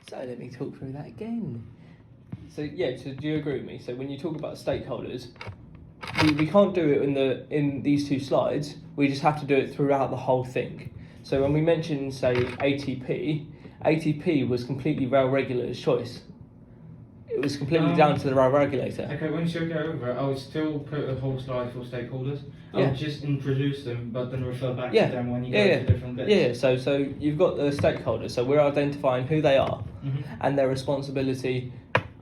So let me talk through that again. So yeah, so do you agree with me? So when you talk about stakeholders, we can't do it in these two slides. We just have to do it throughout the whole thing. So when we mention, say, ATP was completely rail regulator's choice. It was completely down to the rail regulator. Okay, when you go over it, I would still put a whole slide for stakeholders. I Yeah. would just introduce them, but then refer back Yeah. to them when you go to different bits. Yeah. So you've got the stakeholders. So we're identifying who they are and their responsibility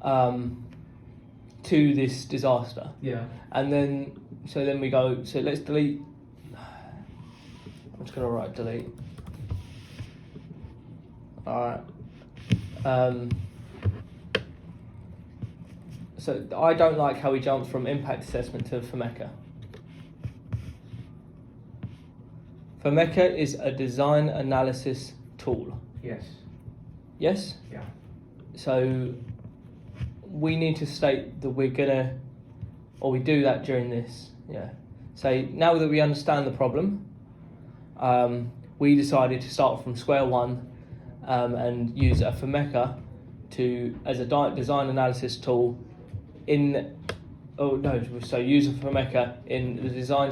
to this disaster. Yeah. And then we go. So let's delete. I'm just gonna write delete. All right. So I don't like how we jumped from impact assessment to FMECA. FMECA is a design analysis tool. Yes. Yes? Yeah. So we need to state that we do that during this. Yeah. So now that we understand the problem, we decided to start from square one and use a FMECA as a design analysis tool use a FMECA in the design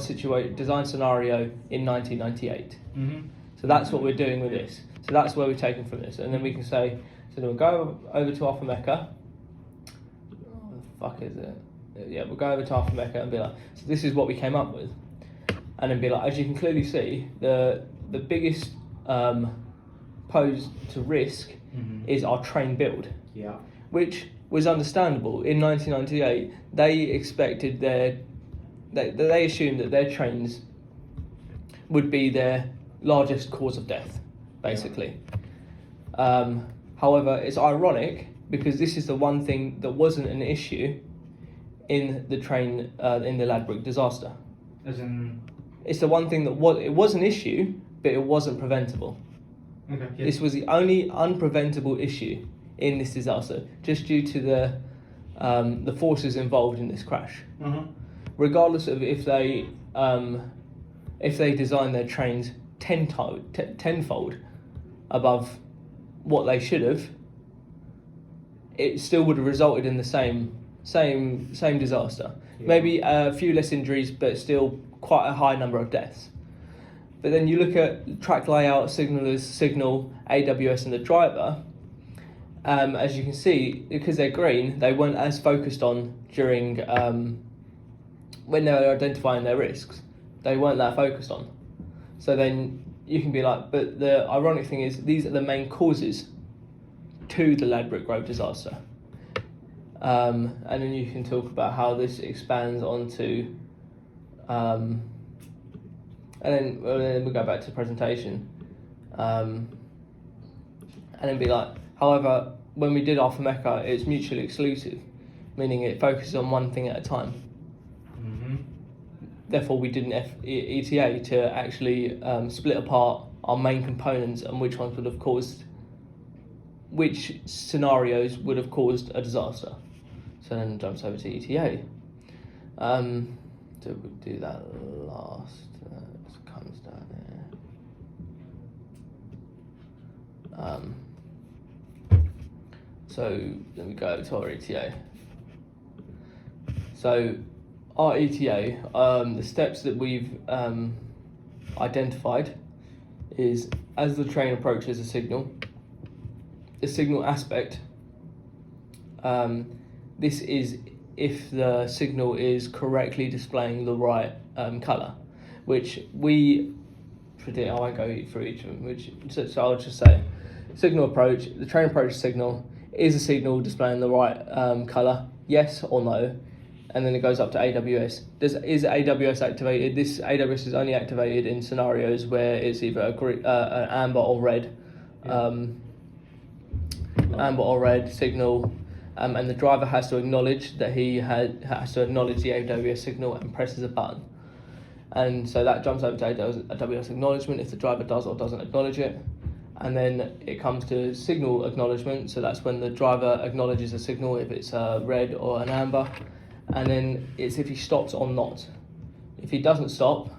scenario in 1998. So that's what we're doing with this. So that's where we're taken from this, and then we can say, so then we'll go over to our FMECA. What the fuck is it? Yeah, we'll go over to our FMECA and be like, so this is what we came up with, and then be like, as you can clearly see, the biggest pose to risk is our train build. Yeah. Which was understandable. In 1998, they expected they assumed that their trains would be their largest cause of death, basically. Yeah. However, it's ironic because this is the one thing that wasn't an issue in the train in the Ladbroke disaster. As in, it's the one thing that was an issue, but it wasn't preventable. Okay. Yeah. This was the only unpreventable issue in this disaster, just due to the forces involved in this crash. Regardless of if they designed their trains tenfold above what they should have, it still would have resulted in the same disaster. Yeah. Maybe a few less injuries, but still quite a high number of deaths. But then you look at track layout, signal, AWS, and the driver. As you can see, because they're green, they weren't as focused on during when they were identifying their risks. They weren't that focused on. So then you can be like, but the ironic thing is, these are the main causes to the Ladbroke Grove disaster. And then you can talk about how this expands onto, and then we'll go back to presentation, and then be like, however, when we did our FMECA, it's mutually exclusive, meaning it focuses on one thing at a time. Therefore, we did an ETA to actually split apart our main components and which ones would have caused, which scenarios would have caused a disaster. So then it jumps over to ETA. So we'll do that last. It comes down here. So then we go to our ETA. So our ETA, the steps that we've identified is, as the train approaches the signal aspect, this is if the signal is correctly displaying the right colour, which we predict. I won't go through each of them, so I'll just say, signal approach, the train approach signal, is a signal displaying the right colour, yes or no? And then it goes up to AWS. Is AWS activated? This AWS is only activated in scenarios where it's either an amber or red, amber or red signal, and the driver has to acknowledge that he has to acknowledge the AWS signal and presses a button. And so that jumps over to AWS acknowledgement if the driver does or doesn't acknowledge it. And then it comes to signal acknowledgement, so that's when the driver acknowledges a signal, if it's a red or an amber. And then it's if he stops or not. If he doesn't stop,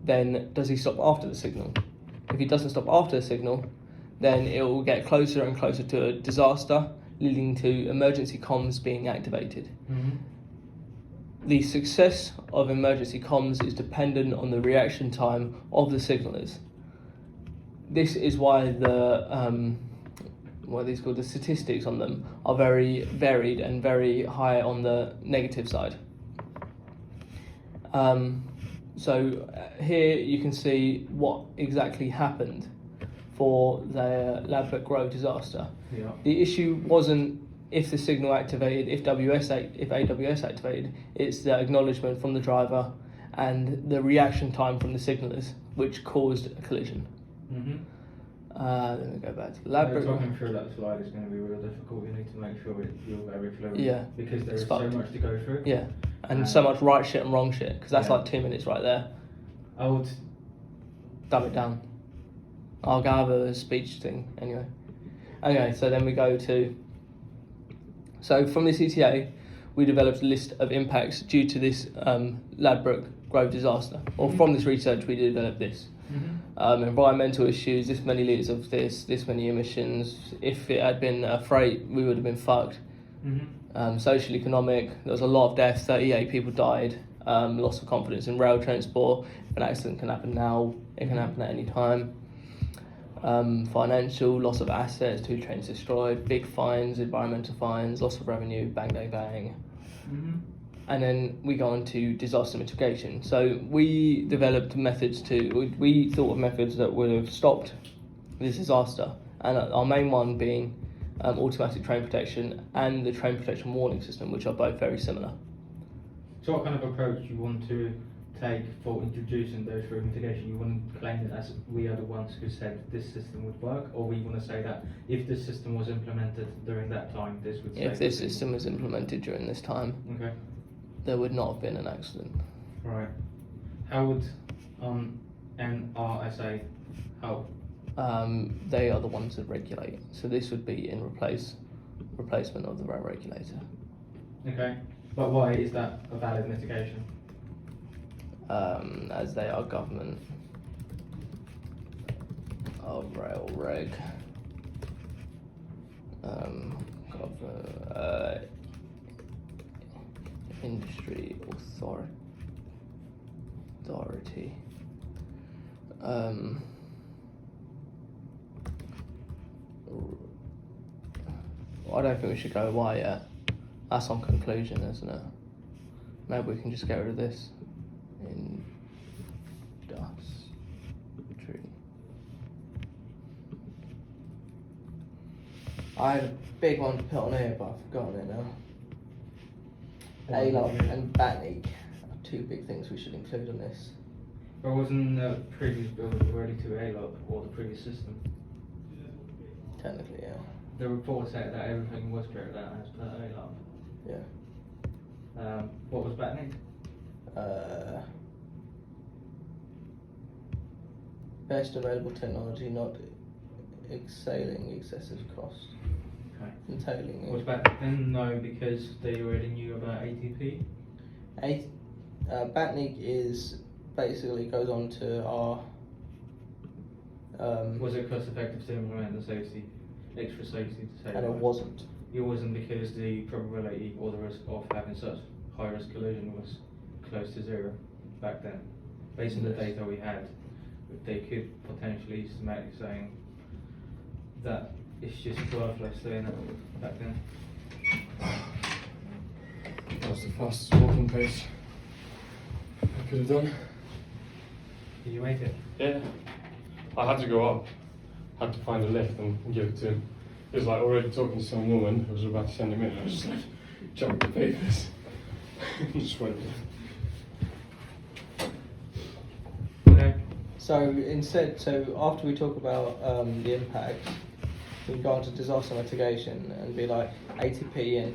then does he stop after the signal? If he doesn't stop after the signal, then it will get closer and closer to a disaster, leading to emergency comms being activated. The success of emergency comms is dependent on the reaction time of the signallers. This is why the what are these called? The statistics on them are very varied and very high on the negative side. Here you can see what exactly happened for the Ladbroke Grove disaster. Yeah. The issue wasn't if the signal activated, if AWS activated, it's the acknowledgement from the driver and the reaction time from the signallers which caused a collision. Let me go back to Ladbroke. Talking through that slide is going to be real difficult. You need to make sure you're very fluent. Yeah. Because there It's is so fucked. much to go through. Yeah, and so much right shit and wrong shit, because that's Yeah. like 2 minutes right there. I would. Dumb it down. I'll go have a speech thing anyway. Okay, so then we go to. So from this ETA, we developed a list of impacts due to this Ladbroke Grove disaster. Or from this research, we developed this. Environmental issues, this many litres of this many emissions. If it had been a freight, we would have been fucked. Social economic, there was a lot of deaths, 38 people died. Loss of confidence in rail transport. If an accident can happen now, it can happen at any time. Financial, loss of assets, 2 trains destroyed, big fines, environmental fines, loss of revenue, bang, bang, bang. And then we go on to disaster mitigation. So we developed methods we thought of methods that would have stopped this disaster. And our main one being automatic train protection and the train protection warning system, which are both very similar. So what kind of approach you want to take for introducing those through mitigation? You want to claim that as we are the ones who said this system would work, or we want to say that if this system was implemented during that time, this would If this system was implemented during this time, okay, there would not have been an accident. right. How would NRSA help? They are the ones that regulate. So this would be in replacement of the rail regulator. Okay, but why is that a valid mitigation? As they are government of rail reg. Industry authority. I don't think we should go why yet. That's on conclusion, isn't it? Maybe we can just get rid of this. Industry. I had a big one to put on here, but I've forgotten it now. ALOP and BATNIC are 2 big things we should include on this. But wasn't the previous build already to ALOP or the previous system? Technically, yeah. The report said that everything was carried out as per ALOP. Yeah. What was BATNIC? Best available technology, not exhaling excessive cost. Okay. Entailing. Was BATNIC then? No, because they already knew about ATP. BATNIC is basically goes on to our. Was it cost effective to implement the safety, extra safety to say? And it wasn't. It wasn't because the probability or the risk of having such high risk collision was close to 0 back then. Based on the data we had, they could potentially systematically saying that it's just worthless doing it back then. That was the fastest walking pace I could have done. Did you make it? Yeah. I had to go up, had to find a lift and give it to him. He was like already talking to some woman who was about to send him in. I was just like, chucked the papers. Just went. Okay. So after we talk about the impact, we can go on to disaster mitigation and be like ATP and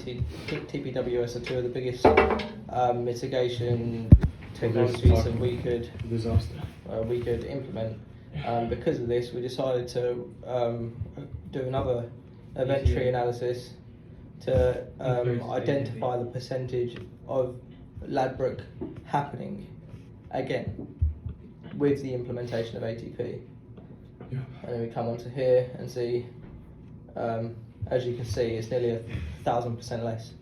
TPWS are 2 of the biggest mitigation technologies that we could implement. Because of this, we decided to do another event tree analysis to identify the percentage of Ladbroke happening again with the implementation of ATP. Yeah. And then we come onto here and see, as you can see, it's nearly 1,000% less.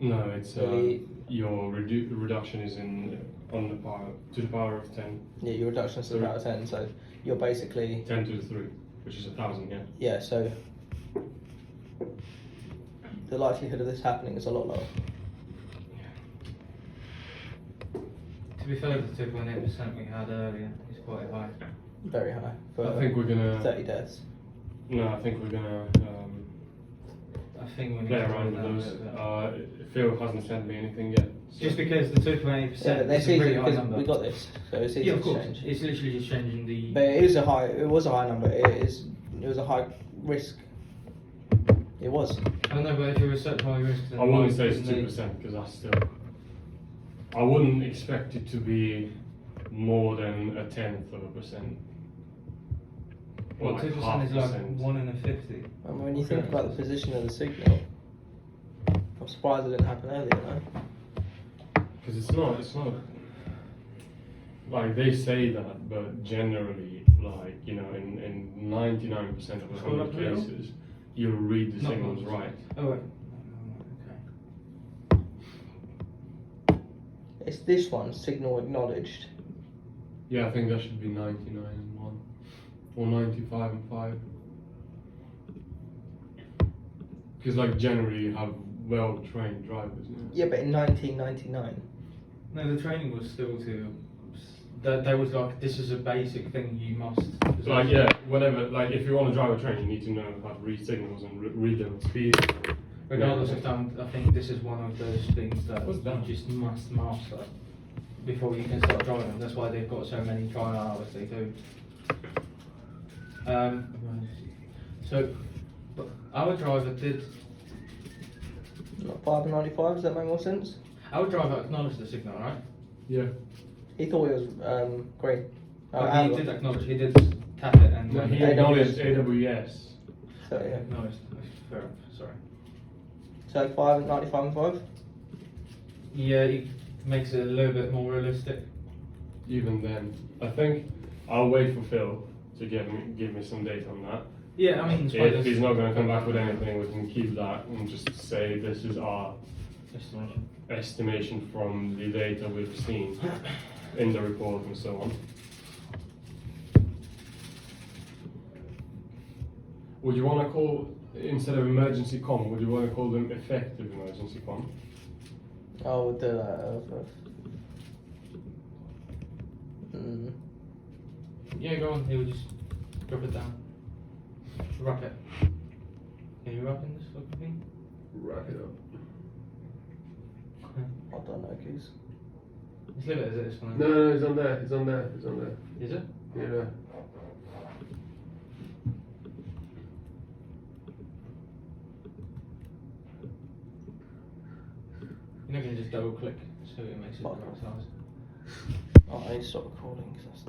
No, it's Really- your reduction is in on the power to the power of 10, Yeah, your reduction is Three. about 10, so you're basically 10 to the 3, which is 1,000. Yeah. yeah. So the likelihood of this happening is a lot lower. To be fair, the 2.8% we had earlier is quite high. Very high for I think we're gonna. 30 deaths. No, I think we're gonna I think we need play to around bring with that those. a little bit. Phil hasn't sent me anything yet. so- Just because the 2.8% Yeah, but that's is a easy pretty high because number. we got this, so it's easy Yeah, of to course. change. It's literally just changing the. But it was a high number. It was a high risk. It was. I don't know, but if you're a such high risk, then I wouldn't why say it's wouldn't they- 2% because that's still. I wouldn't expect it to be more than a tenth of a percent. Or Well, like 2% is like 0.5%. 1 in a 50. I mean, when you think Okay. about the position of the signal, I'm surprised it didn't happen earlier. No? Because it's not. Like they say that, but generally, like you know, in 99% of the Scroll up a little. cases, you'll read the Not signals much. right. Oh, wait. Okay. It's this one, signal acknowledged. Yeah, I think that should be 99 and 1, or 95 and 5. Because like generally you have well-trained drivers. You know? Yeah, but in 1999. No, the training was still to. There was like, this is a basic thing you must. So like yeah, whenever like if you want to drive a train, you need to know how to read signals and read them at speed. Regardless Yeah. of time, I think this is one of those things that What's that? you just must master before you can start driving. That's why they've got so many trial hours they do. So, but our driver did. Not 5 and 95, does that make more sense? Our driver acknowledged the signal, right? Yeah. He thought it was green. He did acknowledge. He did tap it and. No, he AWS. acknowledged AWS. So yeah. Acknowledged. Fair enough. Sorry. So 5 and 95 and 5? Yeah, he makes it a little bit more realistic. Even then, I think I'll wait for Phil to give me some data on that. Yeah, I mean, If he's not going to come back with anything, we can keep that and just say this is our estimation. estimation from the data we've seen in the report and so on. Would you want to call, instead of emergency comm, would you want to call them effective emergency comm? I would do that. Yeah, go on. He would just drop it down. Wrap it. Can you wrap in this fucking thing? Wrap it up. I don't know, Goose. Just leave it as it is for now. No, it's on there. It's on there. It's on there. Is it? Yeah. You're not going to just double click so it makes it the right size. Oh, I need to stop recording because that's